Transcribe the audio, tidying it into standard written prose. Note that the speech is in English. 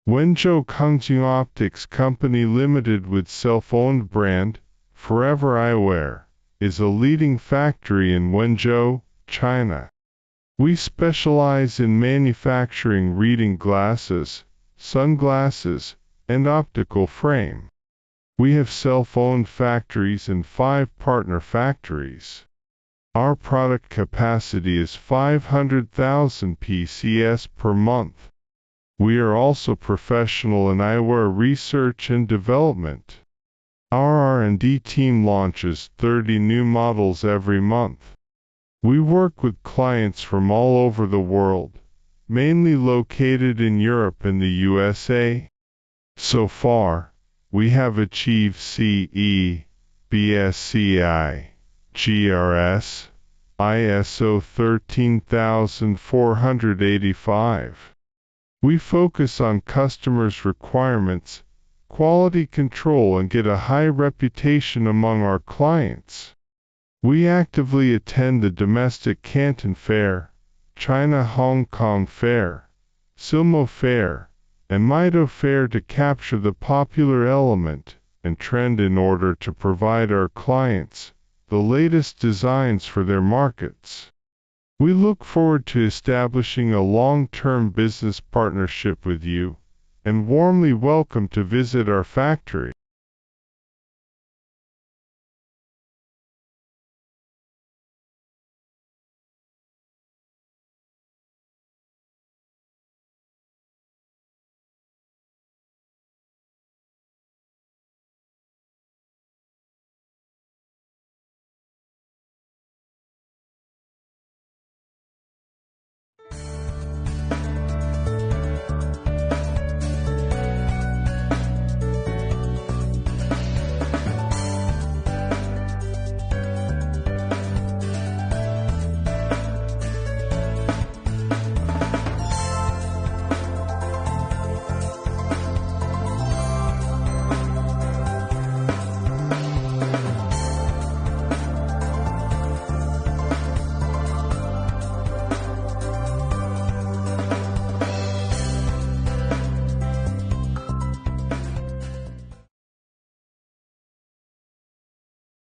Wenzhou Kangjing Optics Company Limited with self-owned brand, Forever Eyewear, is a leading factory in Wenzhou, China. We specialize in manufacturing reading glasses, sunglasses, and optical frame. We have self-owned factories and 5 partner factories. Our product capacity is 500,000 PCS per month. We are also professional in eyewear research and development. Our R&D team launches 30 new models every month. We work with clients from all over the world, mainly located in Europe and the USA. So far, we have achieved CE, BSCI, GRS, ISO 13485. We focus on customers' requirements, quality control, and get a high reputation among our clients. We actively attend the domestic Canton Fair, China-Hong Kong Fair, Silmo Fair, and Maido Fair to capture the popular element and trend in order to provide our clients the latest designs for their markets. We look forward to establishing a long-term business partnership with you, and warmly welcome to visit our factory.